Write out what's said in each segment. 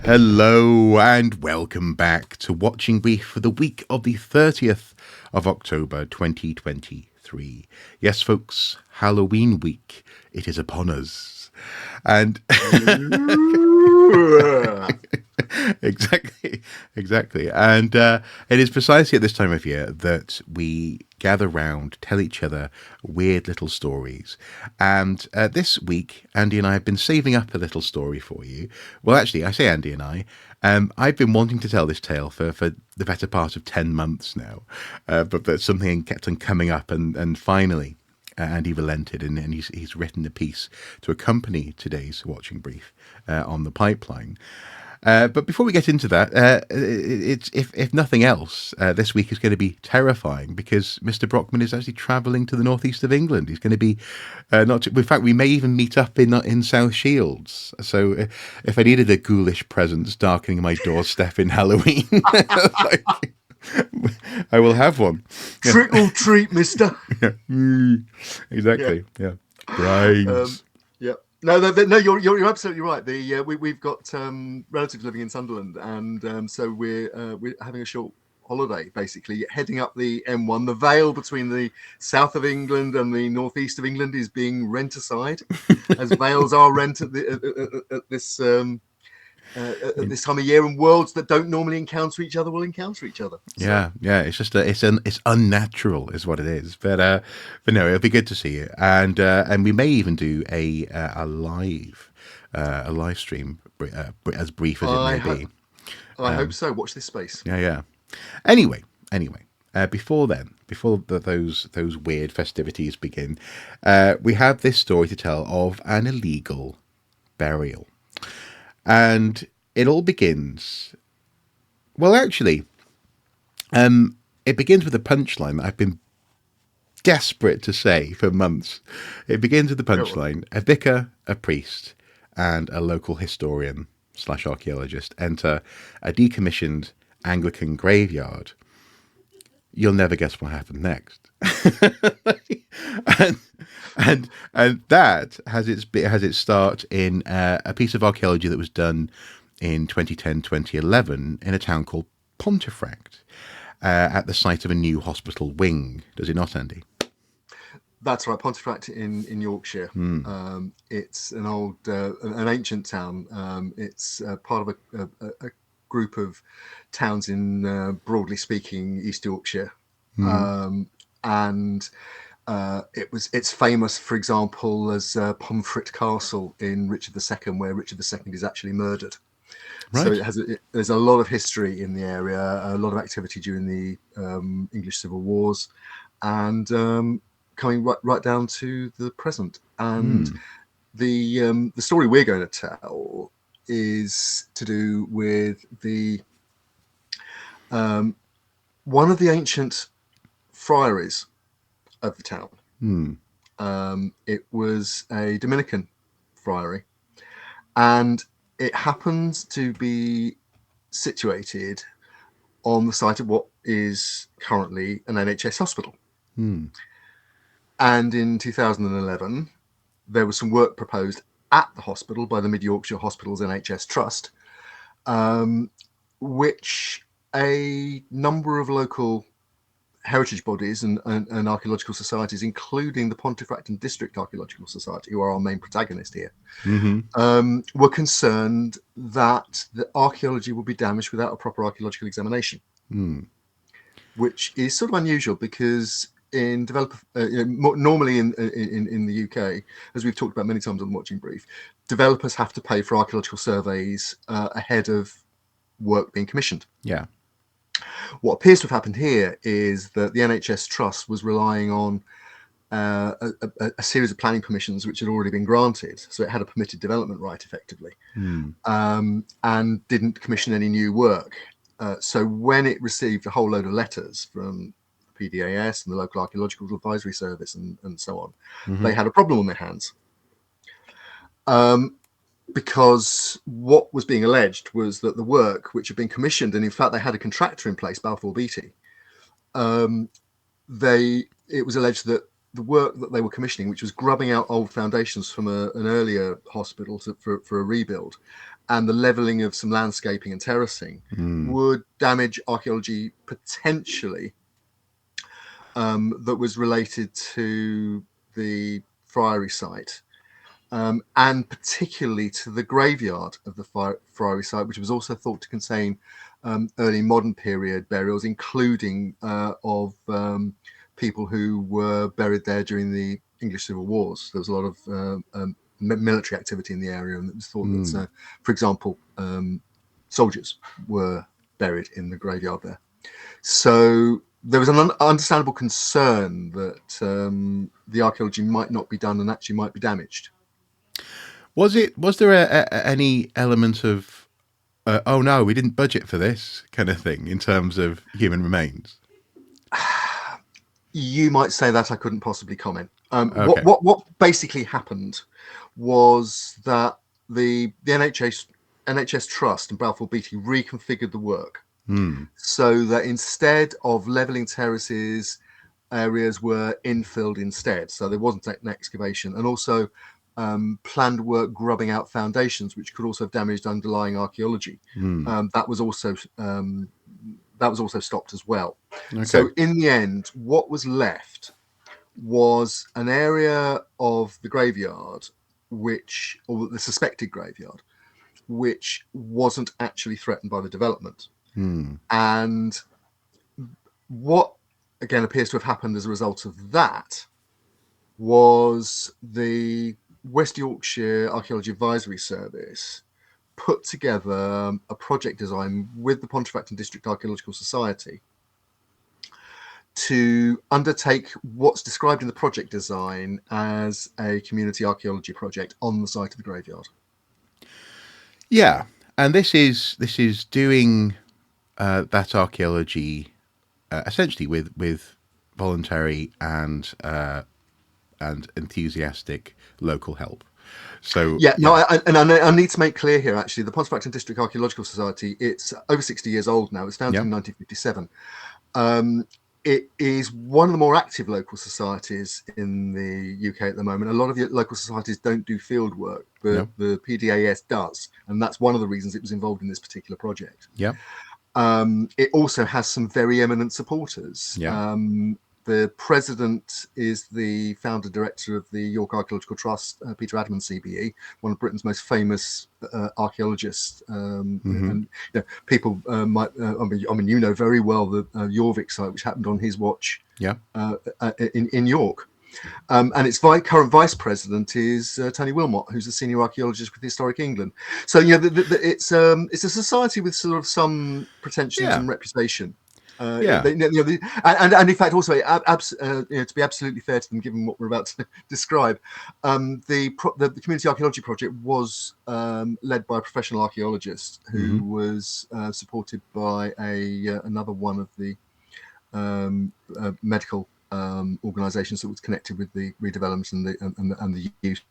Hello and welcome back to Watching Brief for the week of the 30th of October 2023. Yes, folks, Halloween week. It is upon us. And exactly. And it is precisely at this time of year that we gather round, tell each other weird little stories. And this week, Andy and I have been saving up a little story for you. Well, actually, I say Andy and I. I've been wanting to tell this tale for the better part of 10 months now. But something kept on coming up, and finally, Andy relented, and he's written a piece to accompany today's Watching Brief on the pipeline. But before we get into that, it's if nothing else, this week is going to be terrifying because Mr. Brockman is actually travelling to the northeast of England. He's going to be in fact, we may even meet up in South Shields. So if I needed a ghoulish presence darkening my doorstep in Halloween, I will have one. Trick or treat, mister. Exactly. Yeah. Brains. No, you're absolutely right. We've got relatives living in Sunderland, and so we're having a short holiday, basically heading up the M1. The veil between the south of England and the northeast of England is being rent aside, as veils are rent at this time of year, and worlds that don't normally encounter each other will encounter each other. So. Yeah. It's just it's unnatural, is what it is. But no, it'll be good to see you, and we may even do a live stream, as brief as it may be. I hope so. Watch this space. Yeah. Anyway. Before those weird festivities begin, we have this story to tell of an illegal burial. And it all begins... Well, actually, it begins with a punchline that I've been desperate to say for months. It begins with the punchline. A vicar, a priest, and a local historian / archaeologist enter a decommissioned Anglican graveyard. You'll never guess what happened next. and that has its start in a piece of archaeology that was done in 2010-2011 in a town called Pontefract, at the site of a new hospital wing. Does it not, Andy? That's right, Pontefract in Yorkshire. It's an old, an ancient town. It's part of a group of towns in, broadly speaking, East Yorkshire, and it's famous, for example, as Pontefract Castle in Richard II, where Richard II is actually murdered. Right. So there's a lot of history in the area, a lot of activity during the English Civil Wars, and coming right down to the present. And the story we're going to tell is to do with the one of the ancient friaries of the town. It was a Dominican friary, and it happens to be situated on the site of what is currently an NHS hospital. And in 2011, there was some work proposed at the hospital by the Mid Yorkshire Hospitals NHS Trust, which a number of local heritage bodies and archaeological societies, including the Pontefract and District Archaeological Society, who are our main protagonist here, were concerned that the archaeology would be damaged without a proper archaeological examination, which is sort of unusual because in normally in the UK, as we've talked about many times on Watching Brief, developers have to pay for archaeological surveys ahead of work being commissioned. Yeah. What appears to have happened here is that the NHS Trust was relying on a series of planning permissions which had already been granted, so it had a permitted development right effectively, and didn't commission any new work. So when it received a whole load of letters from PDAS and the local Archaeological Advisory Service and so on, they had a problem on their hands. Because what was being alleged was that the work which had been commissioned, and in fact they had a contractor in place, Balfour Beatty, it was alleged that the work that they were commissioning, which was grubbing out old foundations from an earlier hospital for a rebuild, and the levelling of some landscaping and terracing would damage archaeology potentially that was related to the Friary site, and particularly to the graveyard of the Friary site, which was also thought to contain early modern period burials, including of people who were buried there during the English Civil Wars. There was a lot of military activity in the area, and it was thought that, for example, soldiers were buried in the graveyard there. So there was an understandable concern that the archaeology might not be done and actually might be damaged. Was there any element of oh no, we didn't budget for this kind of thing in terms of human remains? You might say that. I couldn't possibly comment. Okay. What basically happened was that the NHS Trust and Balfour Beatty reconfigured the work so that instead of levelling terraces, areas were infilled instead. So there wasn't an excavation, and also planned work grubbing out foundations, which could also have damaged underlying archaeology. That was also stopped as well. Okay. So in the end, what was left was an area of the graveyard, or the suspected graveyard, which wasn't actually threatened by the development. And what, again, appears to have happened as a result of that was the West Yorkshire Archaeology Advisory Service put together a project design with the Pontefract and District Archaeological Society to undertake what's described in the project design as a community archaeology project on the site of the graveyard. Yeah, and this is doing that archaeology essentially with voluntary and enthusiastic local help. So I need to make clear here, actually, the Pontefract and District Archaeological Society, it's over 60 years old now. It was founded in 1957. It is one of the more active local societies in the UK at the moment. A lot of local societies don't do field work, but the PDAS does, and that's one of the reasons it was involved in this particular project. It also has some very eminent supporters. The president is the founder director of the York Archaeological Trust, Peter Adman CBE, one of Britain's most famous archaeologists. And people might, I mean, you know very well the Jorvik site, which happened on his watch in York. And its current vice president is Tony Wilmot, who's a senior archaeologist with Historic England. So it's a society with sort of some pretensions and reputation. And in fact, also to be absolutely fair to them, given what we're about to describe, the community archaeology project was led by a professional archaeologist who was supported by another one of the medical organisations that was connected with the redevelopment and the use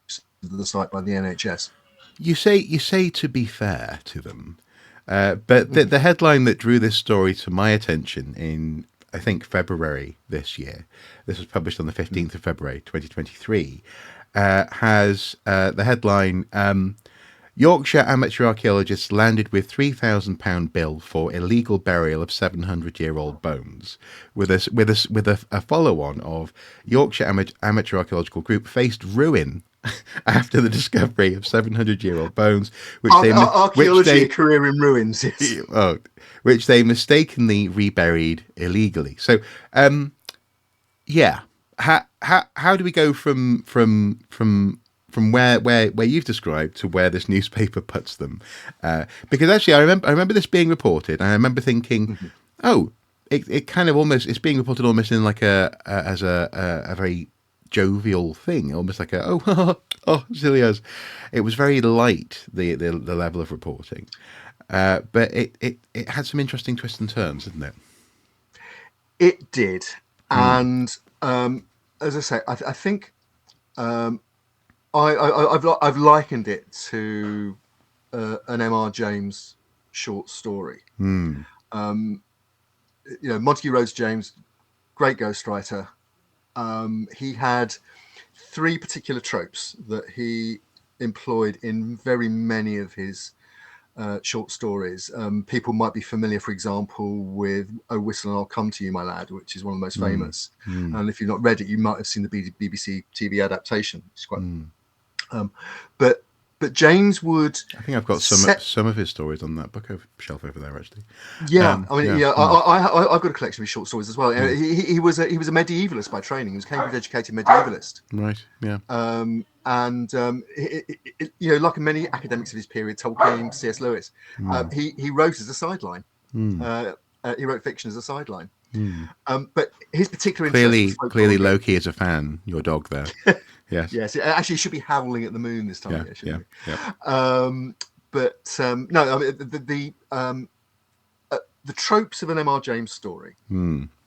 of the site by the NHS. You say to be fair to them. But the headline that drew this story to my attention in, I think, February this year, this was published on the 15th of February, 2023, has the headline, Yorkshire amateur archaeologists landed with £3,000 bill for illegal burial of 700-year-old bones, with a follow-on of Yorkshire amateur archaeological group faced ruin after the discovery of 700-year-old bones, a career in ruins, yes. Which they mistakenly reburied illegally. So, how do we go from where you've described to where this newspaper puts them? Because actually, I remember this being reported, and I remember thinking, it kind of almost, it's being reported almost in like as a very jovial thing, almost like silly as. It was very light, the level of reporting, but it had some interesting twists and turns, didn't it? It did, and as I say, I think I've likened it to an M.R. James short story. Montague Rhodes James, great ghostwriter. He had three particular tropes that he employed in very many of his short stories. People might be familiar, for example, with "Oh Whistle and I'll Come to You, My Lad," which is one of the most famous. And if you've not read it, you might have seen the BBC TV adaptation. It's quite, but James would. I think I've got some of his stories on that bookshelf over there, actually. Yeah, I mean, I've got a collection of his short stories as well. He was a medievalist by training. He was a Cambridge-educated medievalist. Right. Yeah. Like many academics of his period, Tolkien, C.S. Lewis, he wrote as a sideline. He wrote fiction as a sideline. But his particular interest clearly Loki is a fan. Your dog there. Yes. Yes. Actually, he should be howling at the moon this time. Yeah. No. I mean, the tropes of an M.R. James story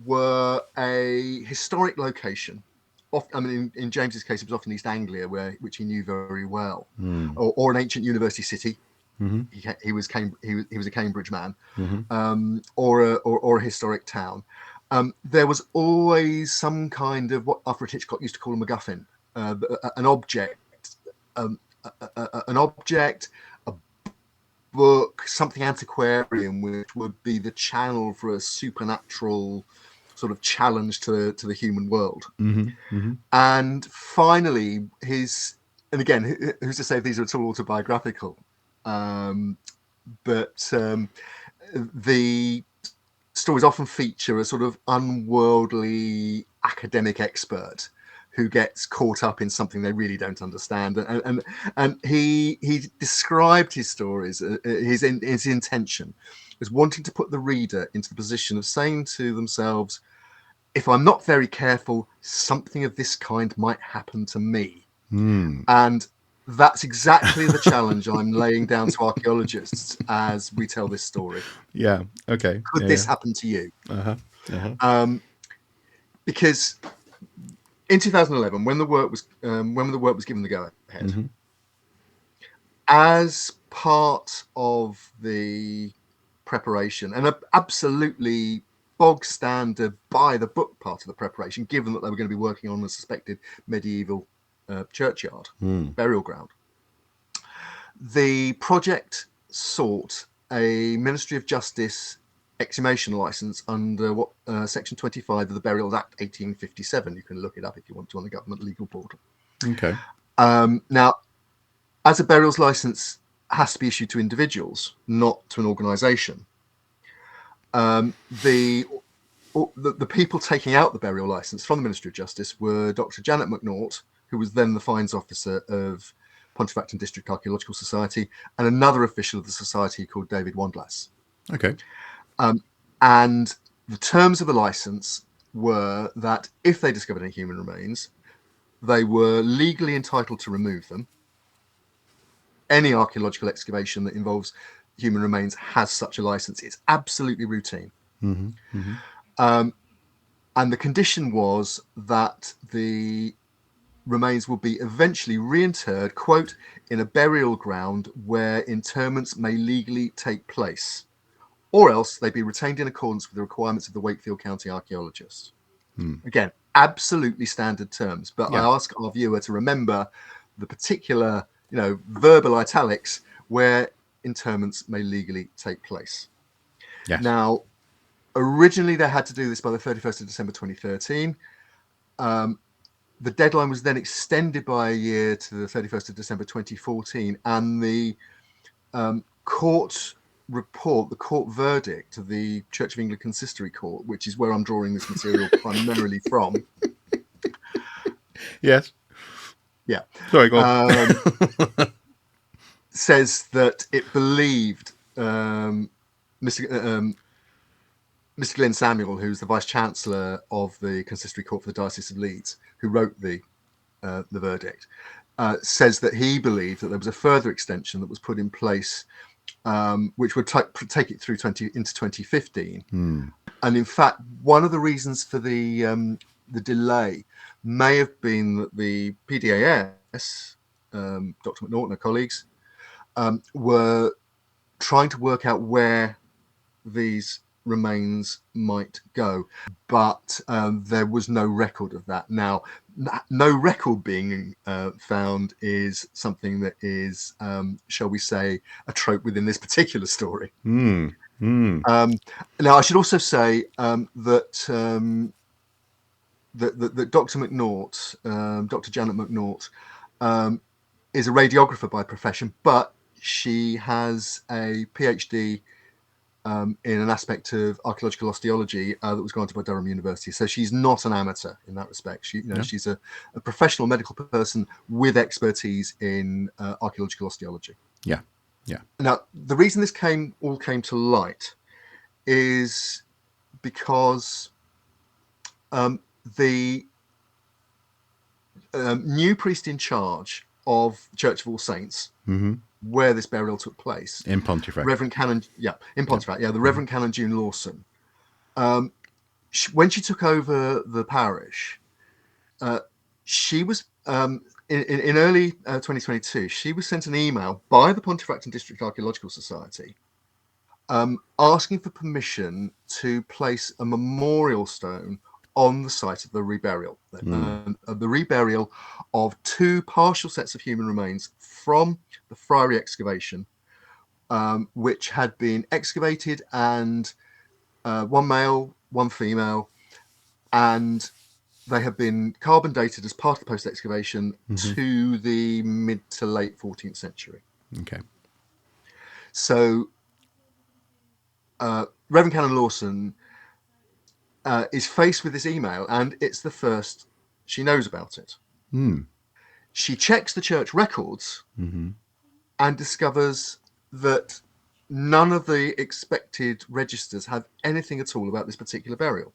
were a historic location. I mean, in James's case, it was often East Anglia, which he knew very well, or an ancient university city. He was a Cambridge man, or a historic town. There was always some kind of what Alfred Hitchcock used to call a MacGuffin, an object, a book, something antiquarian, which would be the channel for a supernatural sort of challenge to the human world. And finally, and again, who's to say if these are at all autobiographical? But the stories often feature a sort of unworldly academic expert who gets caught up in something they really don't understand, and he described his stories, his intention as wanting to put the reader into the position of saying to themselves, if I'm not very careful, something of this kind might happen to me. And that's exactly the challenge I'm laying down to archaeologists as we tell this story. Yeah. Okay. Could this happen to you? Because in 2011, when the work was given the go ahead, as part of the preparation, and absolutely bog standard by the book part of the preparation, given that they were going to be working on a suspected medieval churchyard burial ground, the project sought a Ministry of Justice exhumation license under what Section 25 of the Burials Act 1857. You can look it up if you want to on the government legal portal. Okay. Now, as a burials license has to be issued to individuals, not to an organisation, the people taking out the burial license from the Ministry of Justice were Dr. Janet McNaught, who was then the fines officer of Pontefract and District Archaeological Society, and another official of the society called David Wandlass. Okay. And the terms of the license were that if they discovered any human remains, they were legally entitled to remove them. Any archaeological excavation that involves human remains has such a license. It's absolutely routine. And the condition was that the remains will be eventually reinterred, quote, in a burial ground where interments may legally take place, or else they be retained in accordance with the requirements of the Wakefield County Archaeologists. Again, absolutely standard terms, but I ask our viewer to remember the particular, verbal italics where interments may legally take place. Yes. Now, originally they had to do this by the 31st of December 2013. The deadline was then extended by a year to the 31st of December 2014, and the court report, the court verdict of the Church of England Consistory Court, which is where I'm drawing this material primarily from. Yes. Yeah. Sorry, go on. Says that it believed Mr. Glenn Samuel, who's the Vice Chancellor of the Consistory Court for the Diocese of Leeds, who wrote the verdict, says that he believed that there was a further extension that was put in place, which would take it through into 2015. And in fact, one of the reasons for the delay may have been that the PDAS, Dr. McNaught and her colleagues, were trying to work out where these remains might go, but there was no record of that. Now, no record being found is something that is, shall we say, a trope within this particular story. Now, I should also say that Dr. McNaught, Dr. Janet McNaught, is a radiographer by profession, but she has a PhD in an aspect of archaeological osteology that was granted by Durham University. So she's not an amateur in that respect. She's a professional medical person with expertise in archaeological osteology. Yeah. Now, the reason this all came to light is because the new priest in charge of Church of All Saints, where this burial took place, in Pontefract, Reverend Canon, in Pontefract, the Reverend Canon June Lawson, when she took over the parish, she was in early 2022. She was sent an email by the Pontefract and District Archaeological Society asking for permission to place a memorial stone on the site of the reburial, the reburial of two partial sets of human remains from the Friary excavation, which had been excavated, and one male, one female, and they have been carbon dated as part of the post excavation to the mid to late 14th century. Okay. So Reverend Canon Lawson is faced with this email, and it's the first she knows about it. She checks the church records and discovers that none of the expected registers have anything at all about this particular burial.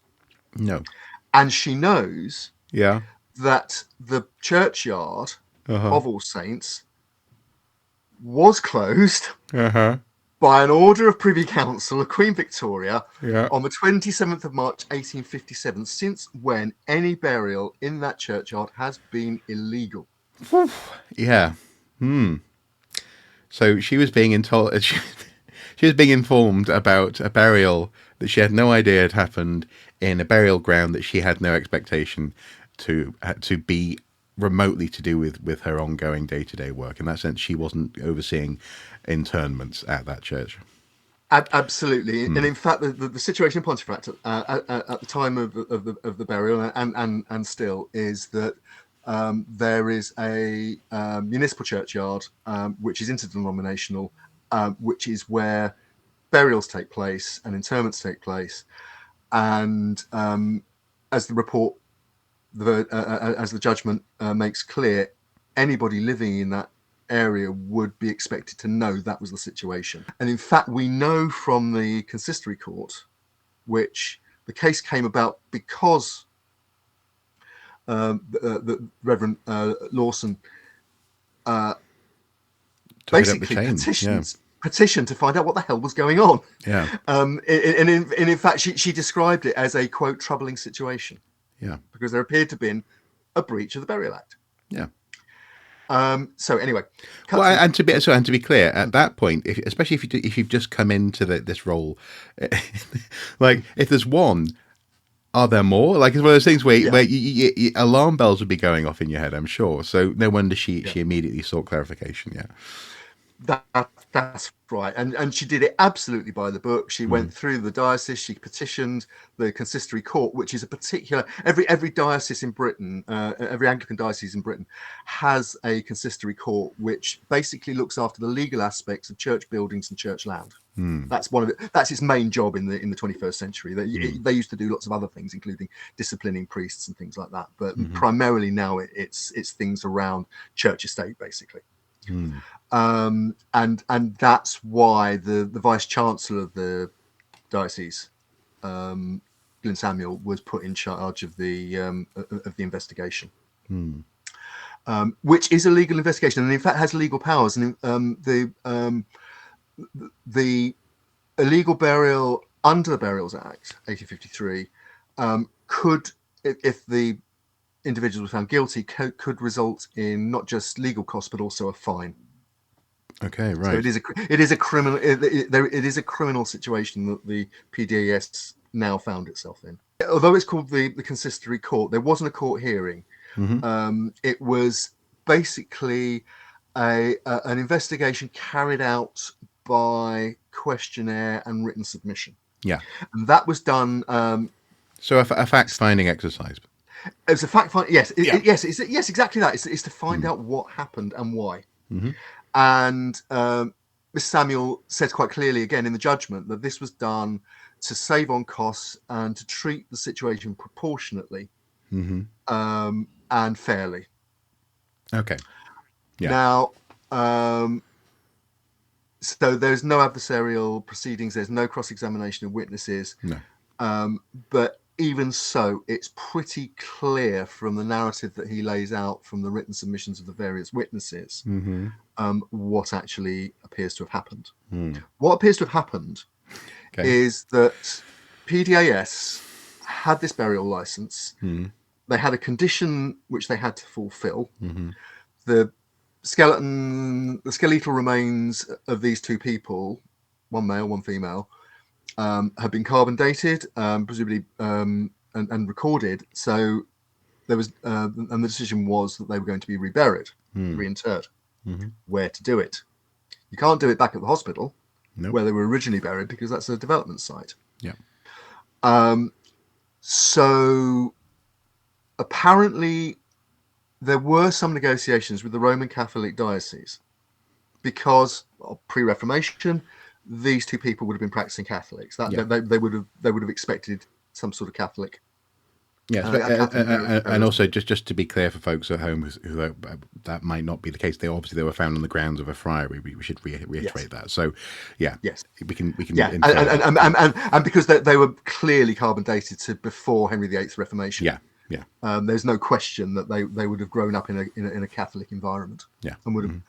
No. And she knows Yeah. that the churchyard of All Saints was closed by an order of Privy Council of Queen Victoria on the 27th of March 1857, since when any burial in that churchyard has been illegal. Yeah. So she was being she was being informed about a burial that she had no idea had happened in a burial ground that she had no expectation to be remotely to do with her ongoing day-to-day work. In that sense, she wasn't overseeing internments at that church. Absolutely, and in fact, the situation in Pontefract at the time of the burial and still is that there is a municipal churchyard which is interdenominational, which is where burials take place and interments take place, and as the report, as the judgment makes clear, anybody living in that area would be expected to know that was the situation. And in fact, we know from the Consistory court, which the case came about because the Reverend Lawson basically petitioned to find out what the hell was going on. And in fact, she described it as a, quote, troubling situation. Because there appeared to have been a breach of the Burial Act. So anyway, and to be clear, at that point, especially if you've just come into this role, like if there's one, are there more? Like it's one of those things where alarm bells would be going off in your head, I'm sure. So no wonder she immediately sought clarification. That's right, and she did it absolutely by the book. She went through the diocese. She petitioned the Consistory court, which is a particular every diocese in Britain, every Anglican diocese in Britain has a Consistory court, which basically looks after the legal aspects of church buildings and church land. That's one of it. That's its main job in the 21st century. They used to do lots of other things, including disciplining priests and things like that. But primarily now it's things around church estate, basically. And that's why the vice chancellor of the diocese, Glyn Samuel, was put in charge of the investigation, which is a legal investigation and in fact has legal powers. And the illegal burial under the Burials Act 1853 could, if the individuals were found guilty, could result in not just legal costs but also a fine. Okay, So right. it is a criminal it is a criminal situation that the PDAS now found itself in. Although it's called the Consistory Court, there wasn't a court hearing. It was basically an investigation carried out by questionnaire and written submission. Yeah. And that was done. So a fact-finding exercise. It was a fact find. Yes, Yeah. yes, exactly that. It's to find out what happened and why. And Miss Samuel said quite clearly again in the judgment that this was done to save on costs and to treat the situation proportionately and fairly. Okay. Yeah. Now, so there's no adversarial proceedings. There's no cross-examination of witnesses. No. But even so, it's pretty clear from the narrative that he lays out from the written submissions of the various witnesses what actually appears to have happened. What appears to have happened is that PDAS had this burial license. They had a condition which they had to fulfill. The skeletal remains of these two people, one male, one female, have been carbon dated, presumably, and recorded. So there was, and the decision was that they were going to be reburied, reinterred. Where to do it? You can't do it back at the hospital where they were originally buried because that's a development site. Yeah. So apparently there were some negotiations with the Roman Catholic diocese because pre-Reformation, these two people would have been practicing Catholics. They would have expected some sort of Catholic. Yes, and also just to be clear for folks at home who that might not be the case, they were found on the grounds of a friary. We should reiterate that. So, yeah, yes, we can and because they were clearly carbon dated to before Henry VIII's Reformation. Yeah. There's no question that they would have grown up in a Catholic environment. Yeah, and would have,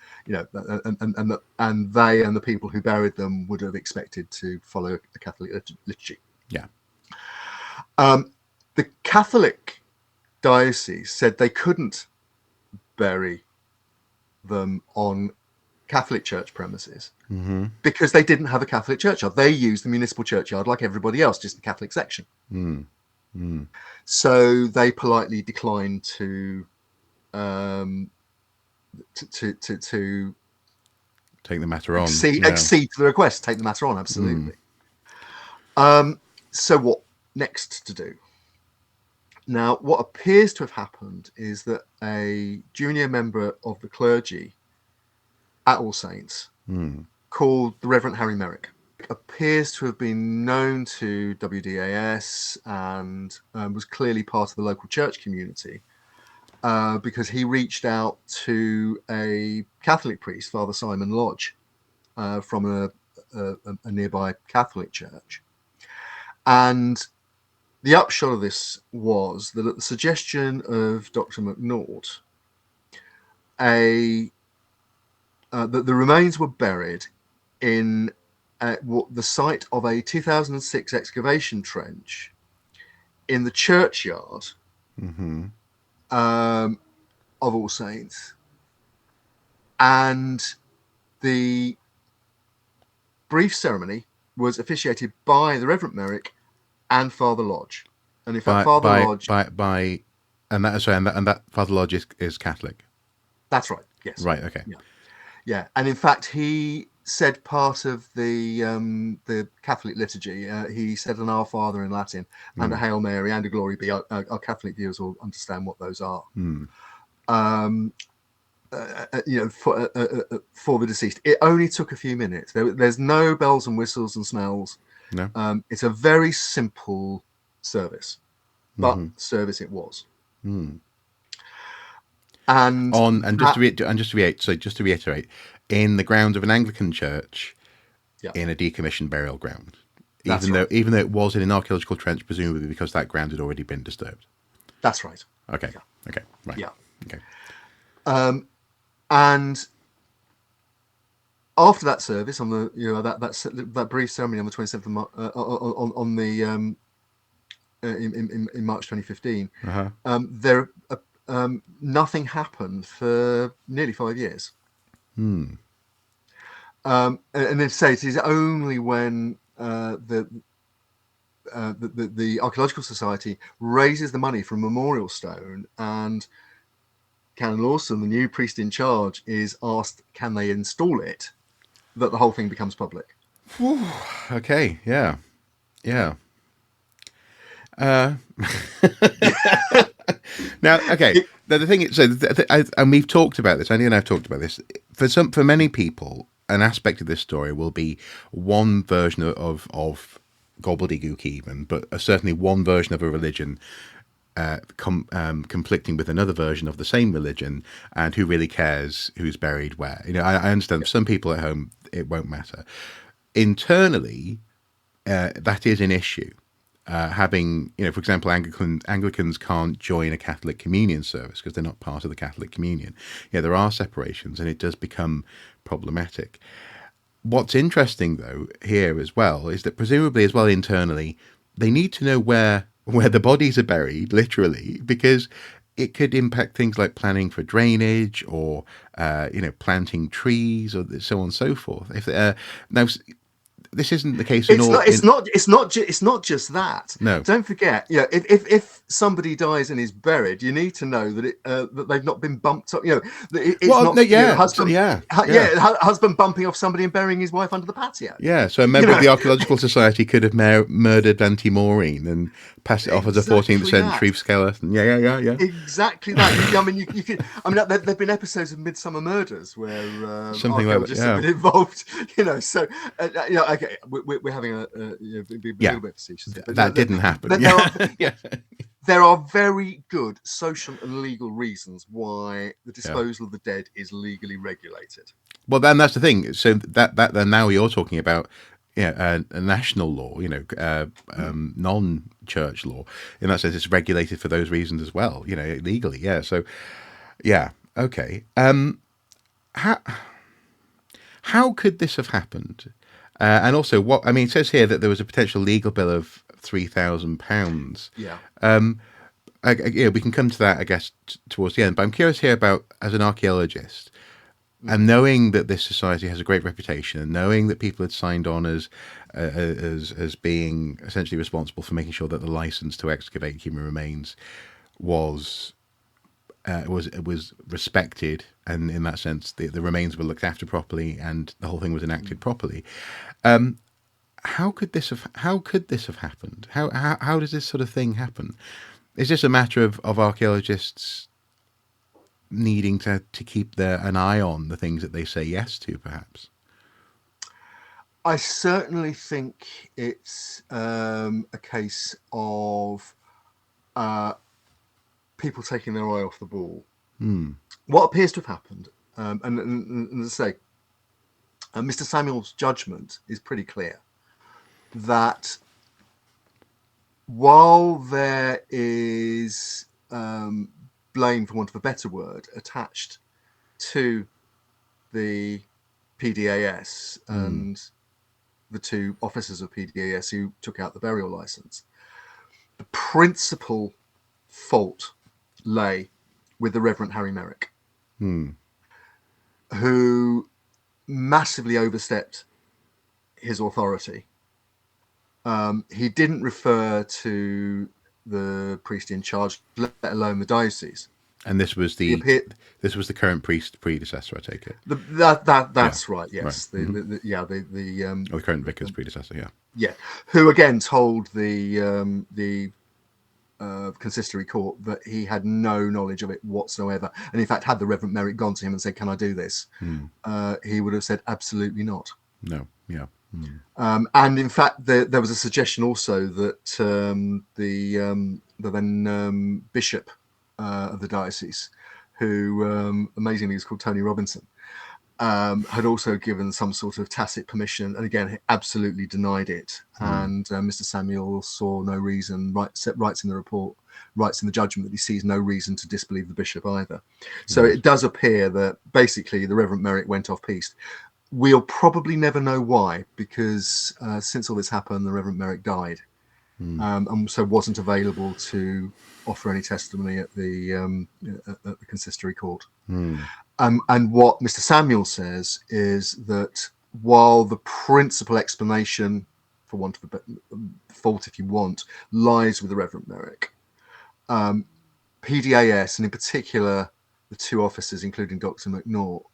and they and the people who buried them would have expected to follow a Catholic liturgy. Yeah. The Catholic diocese said they couldn't bury them on Catholic church premises because they didn't have a Catholic churchyard. They used the municipal churchyard like everybody else, just the Catholic section. So they politely declined to take the matter on. Accede to the request, take the matter on. Absolutely. So what next to do? Now, what appears to have happened is that a junior member of the clergy at All Saints, called the Reverend Harry Merrick, appears to have been known to WDAS and was clearly part of the local church community because he reached out to a Catholic priest, Father Simon Lodge, from a nearby Catholic church. And the upshot of this was that at the suggestion of Dr. McNaught, that the remains were buried in the site of a 2006 excavation trench in the churchyard of All Saints. And the brief ceremony was officiated by the Reverend Merrick and Father Lodge, and in fact, Lodge and that Father Lodge is Catholic. That's right. Yes. Right. Okay. Yeah. And in fact, he said part of the Catholic liturgy. He said an Our Father in Latin and a Hail Mary and a Glory Be. Our Catholic viewers will understand what those are. For the deceased, it only took a few minutes. There's no bells and whistles and smells. No. It's a very simple service, but service it was. And just to reiterate, in the grounds of an Anglican church, in a decommissioned burial ground, even though it was in an archaeological trench, presumably because that ground had already been disturbed. That's right. Okay. Okay. Right. Yeah. Okay. And after that service, on the that brief ceremony on the 27th of March, in March 2015, there nothing happened for nearly 5 years. And then say it is only when the Archaeological Society raises the money for a memorial stone, and Canon Lawson, the new priest in charge, is asked, can they install it, that the whole thing becomes public. Whew. Okay, yeah. Now, okay. The thing is, and we've talked about this. Andy and I have talked about this. For many people, an aspect of this story will be one version of gobbledygook, even, but certainly one version of a religion conflicting with another version of the same religion, and who really cares who's buried where? I understand for some people at home it won't matter. Internally, that is an issue. Having, for example, Anglicans can't join a Catholic communion service because they're not part of the Catholic communion. There are separations, and it does become problematic. What's interesting, though, here as well, is that presumably as well internally, they need to know where the bodies are buried, literally, because it could impact things like planning for drainage or, planting trees or so on and so forth. Now, this isn't the case. It's not just that. No. Don't forget, if somebody dies and is buried, you need to know that that they've not been bumped up. Husband bumping off somebody and burying his wife under the patio. Yeah, so a member of the Archaeological Society could have murdered Auntie Maureen and passed it off as a 14th century skeleton. Yeah. Exactly that. I mean, you could. I mean, there've been episodes of Midsummer Murders where something like that. Have been involved. So okay, we're having a little bit facetious. That didn't happen. There are very good social and legal reasons why the disposal of the dead is legally regulated. Well, then that's the thing. So that now you're talking about a national law, non-church law. In that sense, it's regulated for those reasons as well, legally. Yeah. So, yeah. Okay. How could this have happened? And also, it says here that there was a potential legal bill of £3,000. Yeah. We can come to that, I guess, towards the end. But I'm curious here about, as an archaeologist, and knowing that this society has a great reputation, and knowing that people had signed on as being essentially responsible for making sure that the license to excavate human remains was respected, and in that sense, the remains were looked after properly, and the whole thing was enacted properly. How could this have happened? How does this sort of thing happen? Is this a matter of archaeologists needing to keep an eye on the things that they say yes to, perhaps? I certainly think it's a case of people taking their eye off the ball. What appears to have happened, and as I say, Mr. Samuel's judgment is pretty clear that while there is blame, for want of a better word, attached to the PDAS and the two officers of PDAS who took out the burial license, the principal fault lay with the Reverend Harry Merrick, who massively overstepped his authority. He didn't refer to the priest in charge, let alone the diocese. And this was the current priest predecessor, I take it. That's right. Yes, the current vicar's predecessor. Yeah, who again told the consistory court that he had no knowledge of it whatsoever, and in fact, had the Reverend Merrick gone to him and said, "Can I do this?" He would have said, "Absolutely not." No. Yeah. And in fact, there was a suggestion also that the then bishop of the diocese, who amazingly is called Tony Robinson, had also given some sort of tacit permission, and again, absolutely denied it. And Mr. Samuel saw no reason, writes in the report, writes in the judgment, that he sees no reason to disbelieve the bishop either. So it does appear that basically the Reverend Merrick went off piste. We'll probably never know why, because since all this happened, the Reverend Merrick died, and so wasn't available to offer any testimony at the consistory court. And what Mr. Samuel says is that while the principal explanation, for want of a fault if you want, lies with the Reverend Merrick. PDAS, and in particular the two officers, including Dr. McNaught,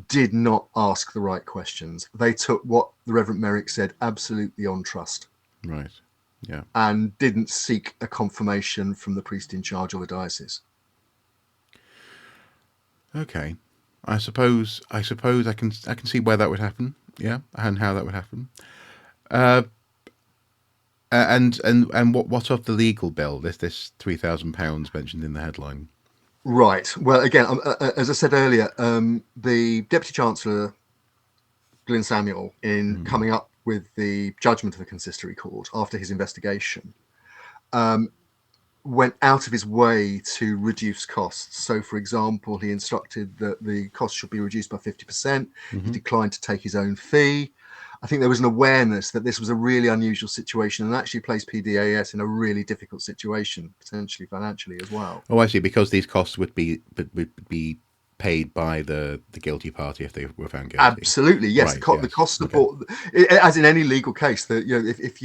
did not ask the right questions. They took what the Reverend Merrick said absolutely on trust. Right. Yeah. And didn't seek a confirmation from the priest in charge of the diocese. Okay. I suppose I can see where that would happen. Yeah, and how that would happen. And what of the legal bill? This £3,000 mentioned in the headline. Right. Well, again, as I said earlier, the Deputy Chancellor, Glyn Samuel, in coming up with the judgment of the Consistory Court after his investigation, went out of his way to reduce costs. So, for example, he instructed that the cost should be reduced by 50%. He declined to take his own fee. I think there was an awareness that this was a really unusual situation and actually placed PDAS in a really difficult situation, potentially financially as well. Oh, I see. Because these costs would be paid by the guilty party if they were found guilty. Absolutely, yes. Right, The cost support, as in any legal case, that if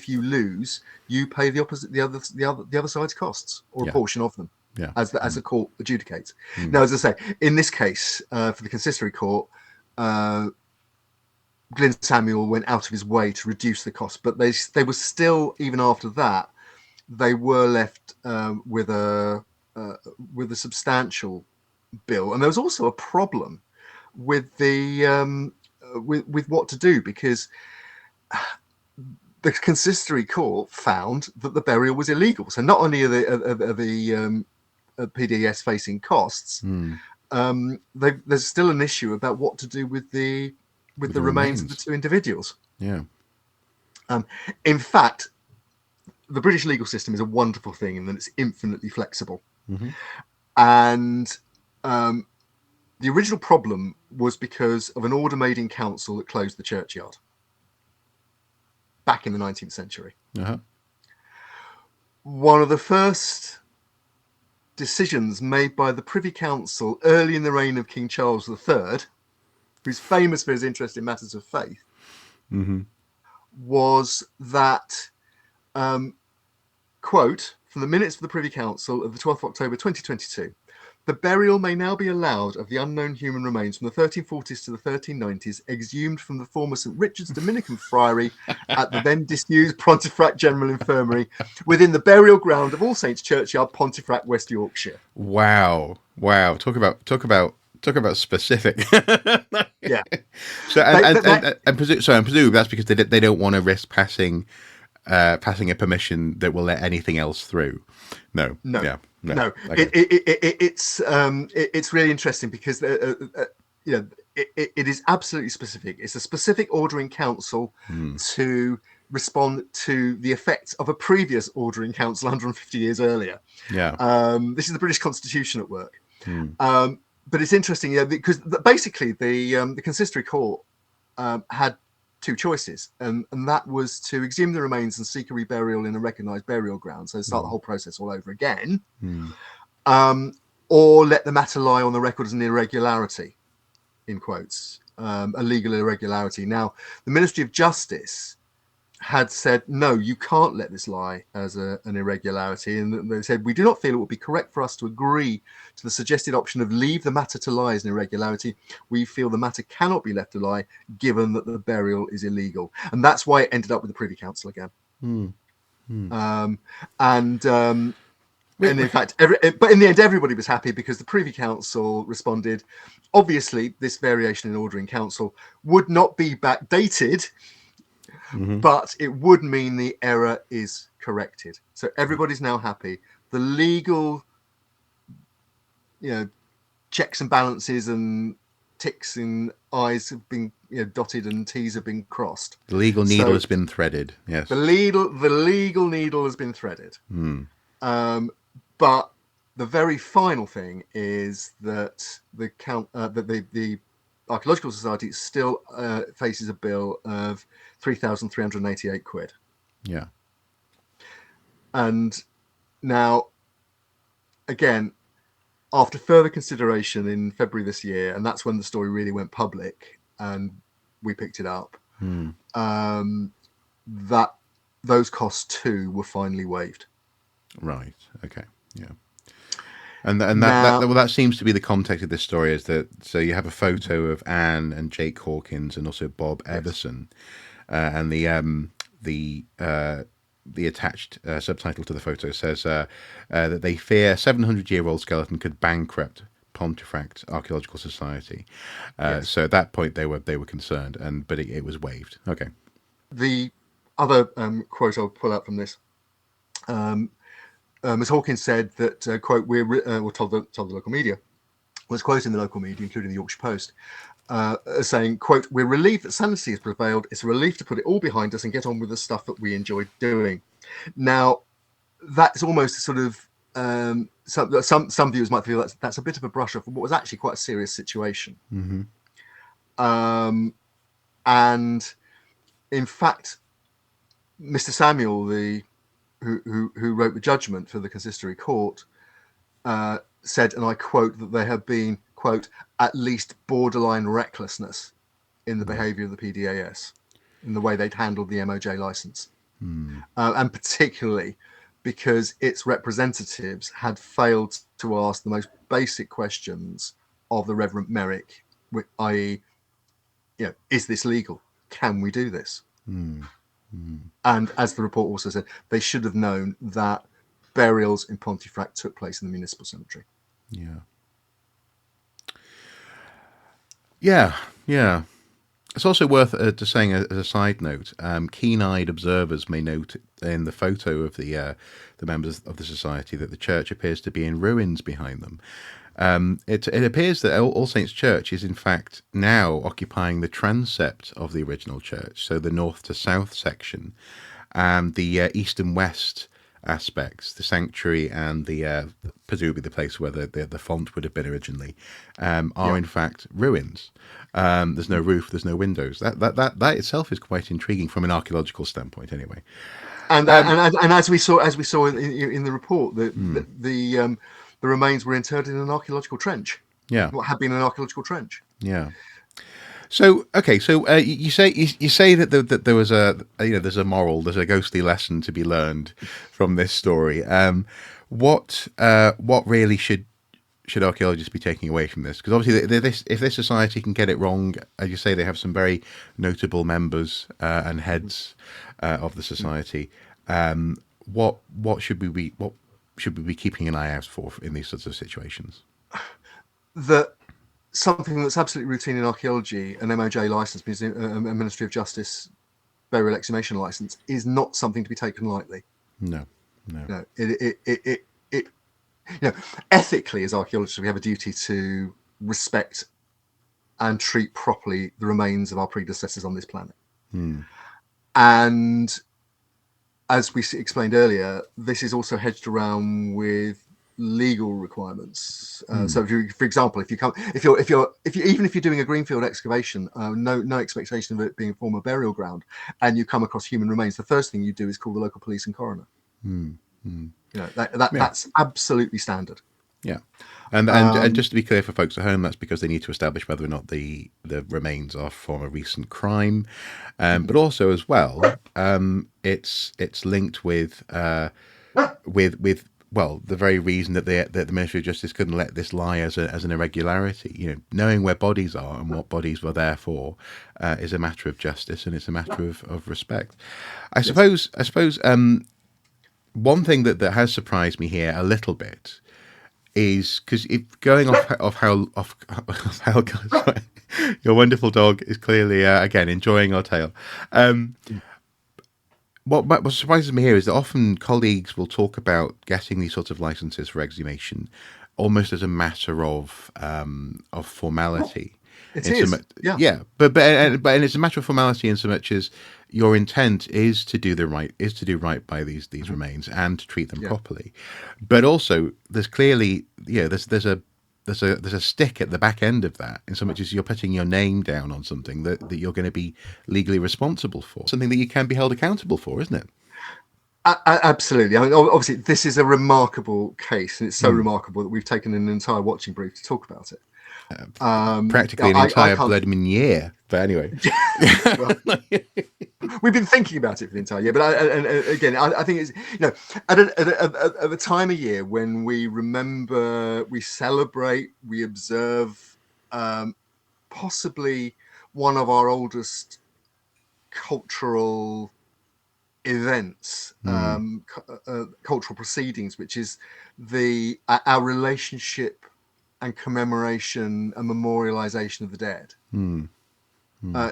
you lose, you pay the other side's costs or a portion of them. Yeah. As the court adjudicates. Now, as I say, in this case, for the Consistory Court, Glyn Samuel went out of his way to reduce the cost, but they were still, even after that, they were left with a substantial bill, and there was also a problem with the with what to do, because the Consistory Court found that the burial was illegal. So not only are the PDS facing costs, there's still an issue about what to do with the remains of the two individuals. Yeah. In fact, the British legal system is a wonderful thing in that it's infinitely flexible. And the original problem was because of an order made in council that closed the churchyard back in the 19th century. One of the first decisions made by the Privy Council early in the reign of King Charles III, who's famous for his interest in matters of faith, was that, quote, from the minutes of the Privy Council of the 12th of October 2022, the burial may now be allowed of the unknown human remains from the 1340s to the 1390s, exhumed from the former St. Richard's Dominican Friary at the then disused Pontefract General Infirmary within the burial ground of All Saints Churchyard, Pontefract, West Yorkshire. Wow. Talk about specific. Yeah. So and presumably that's because they don't want to risk passing a permission that will let anything else through. No. Okay. It's really interesting because it is absolutely specific. It's a specific order in council to respond to the effects of a previous order in council 150 years earlier. Yeah. This is the British Constitution at work. But it's interesting, because basically the Consistory Court had two choices, and that was to exhume the remains and seek a reburial in a recognised burial ground, so start the whole process all over again, or let the matter lie on the record as an irregularity, in quotes, a legal irregularity. Now, the Ministry of Justice had said, no, you can't let this lie as an irregularity. And they said, we do not feel it would be correct for us to agree to the suggested option of leave the matter to lie as an irregularity. We feel the matter cannot be left to lie, given that the burial is illegal. And that's why it ended up with the Privy Council again. And in fact, but in the end, everybody was happy because the Privy Council responded, obviously, this variation in order in council would not be backdated, but it would mean the error is corrected. So everybody's now happy. The legal, checks and balances and ticks and I's have been dotted and T's have been crossed. The legal needle has been threaded. Yes. The legal needle has been threaded. But the very final thing is that the Archaeological Society still faces a bill of £3,388. Yeah. And now, again, after further consideration in February this year, and that's when the story really went public and we picked it up, that those costs too were finally waived. Right. Okay. Yeah. And that seems to be the context of this story, is that, so you have a photo of Anne and Jake Hawkins and also Bob Everson, and the attached subtitle to the photo says that they fear 700-year-old skeleton could bankrupt Pontefract Archaeological Society. So at that point they were concerned, but it was waived. Okay. The other quote I'll pull out from this. Ms. Hawkins said that, quote, told the local media, was quoting the local media, including the Yorkshire Post, saying, quote, "We're relieved that sanity has prevailed. It's a relief to put it all behind us and get on with the stuff that we enjoy doing." Now, that's almost a sort of, some viewers might feel that's a bit of a brush off of what was actually quite a serious situation. And in fact, Mr. Samuel, who wrote the judgment for the Consistory court, said, and I quote, that there have been, quote, "at least borderline recklessness in the behaviour of the PDAS, in the way they'd handled the MOJ licence." And particularly because its representatives had failed to ask the most basic questions of the Reverend Merrick, i.e., is this legal? Can we do this? And as the report also said, they should have known that burials in Pontefract took place in the municipal cemetery. Yeah. It's also worth just saying, as a side note, keen-eyed observers may note in the photo of the members of the society that the church appears to be in ruins behind them. It appears that All Saints Church is in fact now occupying the transept of the original church, so the north to south section, and the east and west aspects, the sanctuary and the presumably the place where the font would have been originally, are in fact ruins. There's no roof, there's no windows. That itself is quite intriguing from an archaeological standpoint, anyway. And as we saw in the report, the remains were interred in an archaeological trench. What had been an archaeological trench. So okay, you say that there was there's a moral, there's a ghostly lesson to be learned from this story. What really should archaeologists be taking away from this? Because obviously, if this society can get it wrong, as you say, they have some very notable members and heads of the society. What should we be keeping an eye out for in these sorts of situations? That something that's absolutely routine in archaeology, an MOJ license, a Ministry of Justice burial exhumation license, is not something to be taken lightly. No. It ethically, as archaeologists, we have a duty to respect and treat properly the remains of our predecessors on this planet. And as we explained earlier, this is also hedged around with legal requirements. So, for example, if you're doing a greenfield excavation, no expectation of it being a former burial ground, and you come across human remains, the first thing you do is call the local police and coroner. That's absolutely standard. And just to be clear for folks at home, that's because they need to establish whether or not the remains are from a recent crime, but also as well, it's linked with the very reason that the Ministry of Justice couldn't let this lie as an irregularity. Knowing where bodies are and what bodies were there for is a matter of justice, and it's a matter of respect. I suppose one thing that has surprised me here a little bit is because going off how your wonderful dog is clearly again enjoying our tale. What surprises me here is that often colleagues will talk about getting these sorts of licenses for exhumation almost as a matter of formality. It is, but it's a matter of formality in so much as your intent is to do right by these remains and to treat them properly. But also, there's clearly there's a stick at the back end of that, in so much as you're putting your name down on something that you're going to be legally responsible for, something that you can be held accountable for, isn't it? Absolutely. I mean, obviously, this is a remarkable case, and it's so Mm. remarkable that we've taken an entire watching brief to talk about it. Practically an I entire can't. bloody year. But anyway. Well, we've been thinking about it for the entire year, but again, I think it's, at a time of year when we remember, we celebrate, we observe, possibly one of our oldest cultural events, cultural proceedings, which is our relationship and commemoration and memorialization of the dead.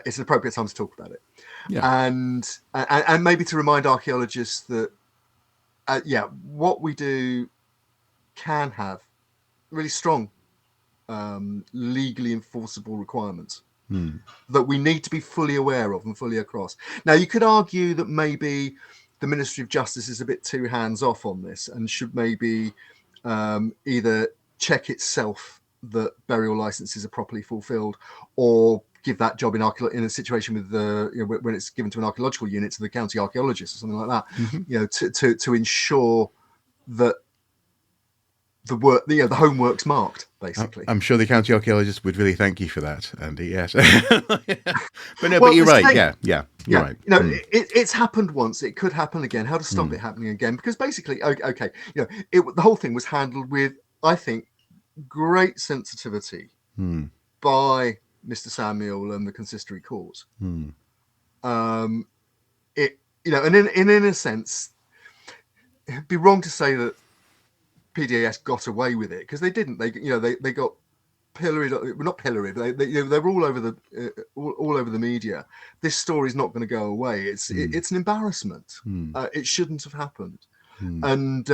It's an appropriate time to talk about it. Yeah. And maybe to remind archaeologists that what we do can have really strong legally enforceable requirements that we need to be fully aware of and fully across. Now, you could argue that maybe the Ministry of Justice is a bit too hands-off on this and should maybe either check itself that burial licenses are properly fulfilled, or give that job in a situation with when it's given to an archaeological unit, to the county archaeologist or something like that, to ensure that the work, the homework's marked, basically. I'm sure the county archaeologist would really thank you for that, Andy. Yes. But you're right. You're right. It's happened once. It could happen again. How to stop it happening again? Because basically, okay, the whole thing was handled with, I think, great sensitivity by Mr. Samuel and the Consistory court. And in a sense, it'd be wrong to say that PDAS got away with it, because they didn't. They got pilloried. Well, not pilloried. They were all over the media. This story's not going to go away. It's an embarrassment. It shouldn't have happened. And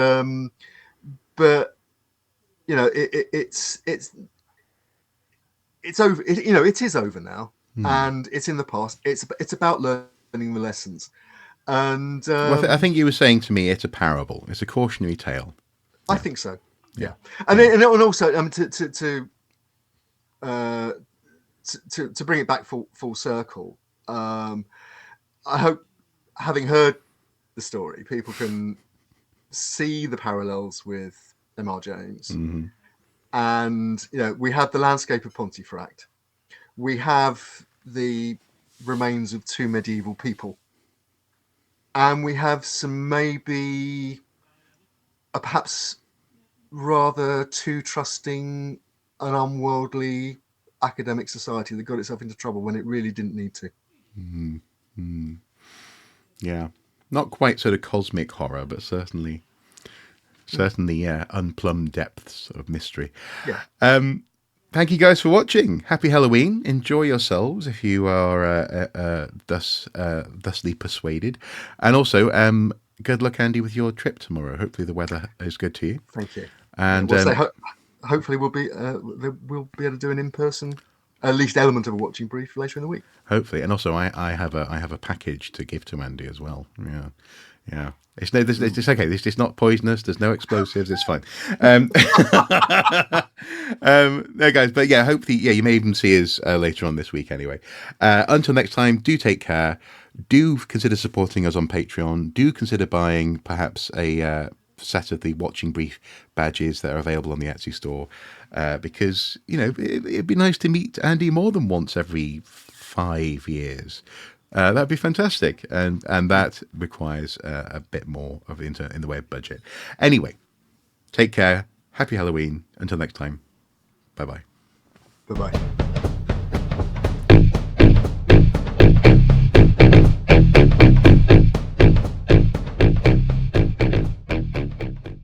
but it's over. It is over now, and it's in the past. It's about learning the lessons. And I think you were saying to me, it's a parable. It's a cautionary tale. I think so. Yeah. And also to bring it back full circle, I hope, having heard the story, people can see the parallels with M.R. James. And we have the landscape of Pontefract, we have the remains of two medieval people, and we have some maybe perhaps rather too trusting and unworldly academic society that got itself into trouble when it really didn't need to. Yeah, not quite sort of cosmic horror, but certainly unplumbed depths of mystery. Thank you guys for watching. Happy Halloween. Enjoy yourselves if you are thusly persuaded, and also good luck, Andy, with your trip tomorrow. Hopefully the weather is good to you. Thank you. And hopefully we'll be able to do an in-person, at least element of a watching brief later in the week. Hopefully, and also I have a package to give to Andy as well. Yeah. It's okay. It's not poisonous. There's no explosives. It's fine. No, guys, but hopefully, you may even see us later on this week. Anyway, until next time, do take care. Do consider supporting us on Patreon. Do consider buying perhaps a set of the watching brief badges that are available on the Etsy store, because it'd be nice to meet Andy more than once every 5 years. That'd be fantastic, and that requires a bit more of in the way of budget. Anyway, take care. Happy Halloween. Until next time. Bye-bye. Bye-bye.